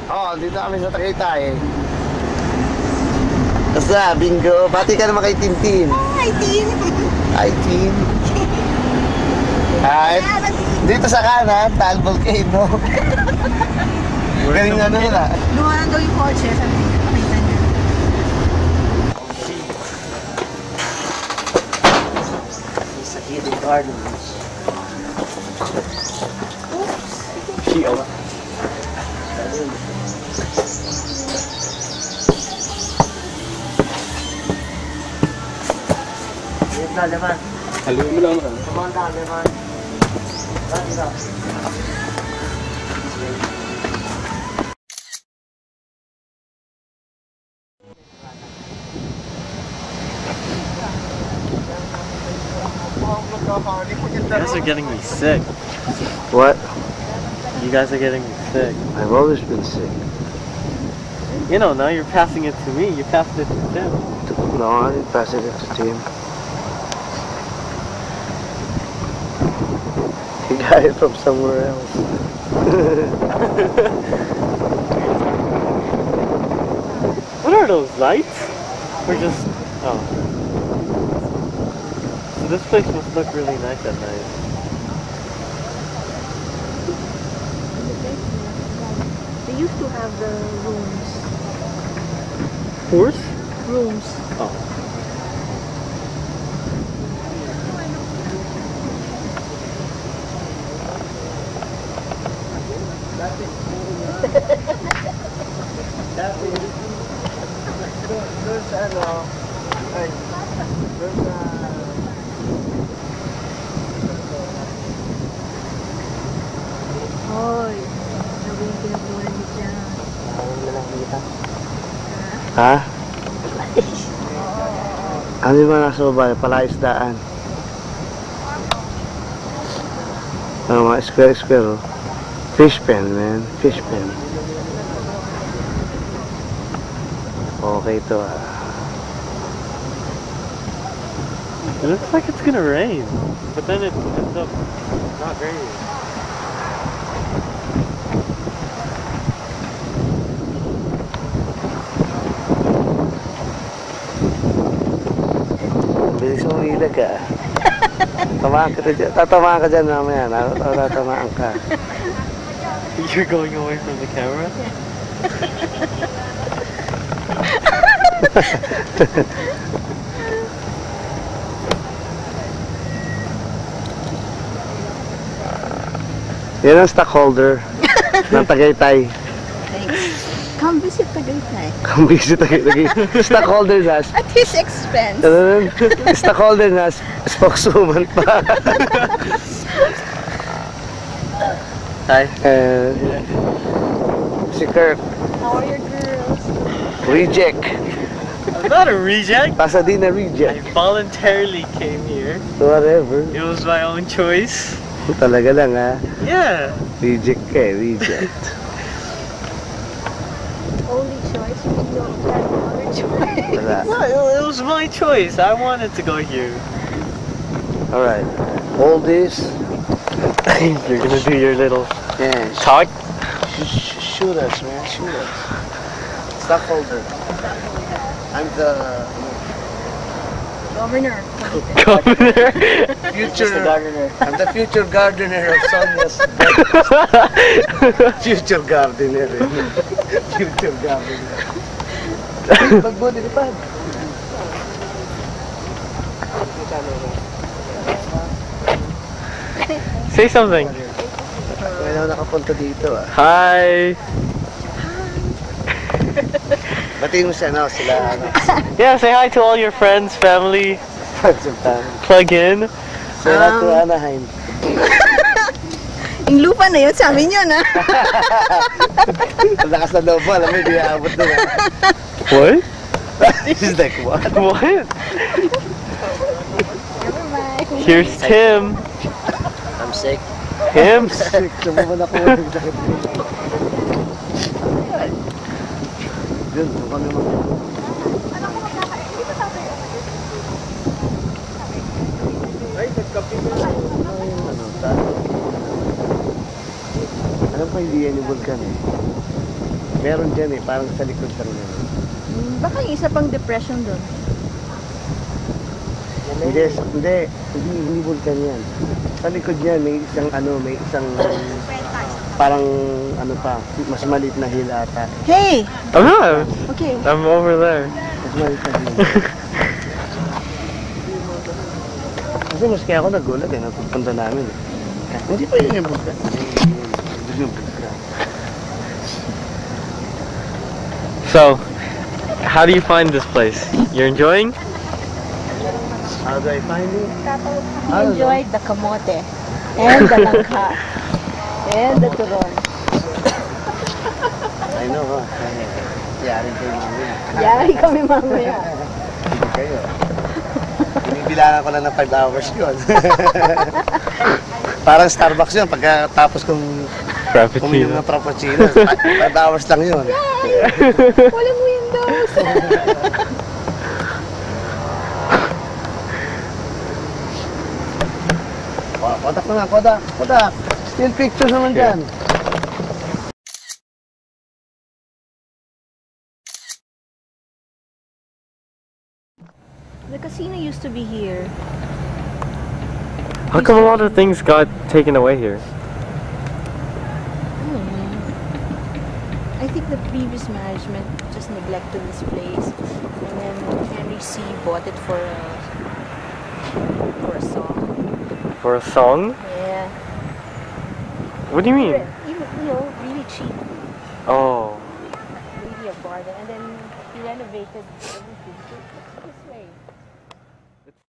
Oo, dito kami sa Tagaytay. Basta, bingo. Pati ka naman kay Tintin. Hi, Tin! Hi, Tin. Dito sa kanan, Taal Volcano. Galing ano yun ah. Lumanan daw yung kotse, sabi niya, pakita niya. Sa Hidden Gardens. Shield. Yung lalaman. Haluin mo lang naman. Kumang lalaman. You guys are getting me sick. What? You guys are getting me sick. I've always been sick. You know, now you're passing it to me. You passed it to Tim. No, I didn't pass it to Tim. He got it from somewhere else. What are those lights? Or just oh. So this place must look really nice at night. They used to have the rooms. Horse? Rooms. Oh. Doon sa ano, ay, doon sa... Hoy, sabi yung pinapunan niya dyan. Ha? Ano yung mga nasa baba? Palaisdaan. Ano mga square, oh. Fish pen, man. Fish pen. Okay to ah. It looks like it's gonna rain, but then it ends up not raining. Bilis mo umilag ka. Tatamaan ka dyan. Tatamaan ka dyan mamaya. Tatamaan ka. You're going away from the camera? Yan ang stockholder ng Tagaytay. Come visit Tagaytay. Come visit Tagaytay. Stockholder na. At his expense. Stockholder na. Spokeswoman pa. Hi. Si Kirk. How are your girls? Reject. I'm not a reject. Pasadena I reject. voluntarily came here. Whatever. It was my own choice. Talaga lang ha. Yeah. Reject ka eh. Reject. Only choice, you don't have other choice. Wala. No, it was my choice. I wanted to go here. Alright. All this. You're gonna do your little Yeah. talk. Shoot us, man. Shoot us. Stockholder. I'm the Governor. Governor. future gardener. I'm the future gardener of Sonia's future gardener. Future gardener. Pagbo, dilipad. Say something. May na nakapunta dito ah. Hi. Batiin mo siya, no? Sila, ano? Yeah, say hi to all your friends, family. Pagsuntan. Plug in. Say hi to Anaheim. Yung lupa na yun, sabi niyo na. Ang lakas na loob mo, alam mo, hindi aabot doon. What? He's like, what? What? Never mind. Here's Tim. I'm sick. Tim. Sick, sumuman ako. Yun, mukhang naman. Ay, nagkapi na lang. Ano, tayo. Alam pa, hindi yan yung vulkan eh. Meron dyan eh, parang sa likod lang yan. Baka yung isa pang depression doon. Hindi vulkan yan. Sa likod yan, may isang parang ano pa, mas maliit na hill ata. Hey! I'm not. Okay. I'm over there. Mas maliit na hill. Kasi maski ako nagulat eh, napupunta namin eh. Hindi pa yun yung vulkan. Hindi yung vulkan. So, how do you find this place? You're enjoying? How do I find it? He enjoyed the kamote and the langka and the turon. I know, ha? Yari kayo mamaya. Yari kami mamaya. Hindi kayo. Binibilangan ko lang ng 5 hours yun. Parang Starbucks yun, pagkatapos kong uminom ng frappuccino. 5 hours lang yun. Walang windows. Kodak na nga, Kodak. Kodak. Still pictures naman dyan. The casino used to be here. How come a lot of things got taken away here? I think the previous management just neglected this place, and then Henry C. bought it for a song. For a song? Yeah. What do you mean? Really cheap. Oh. Really a bargain. And then he renovated everything.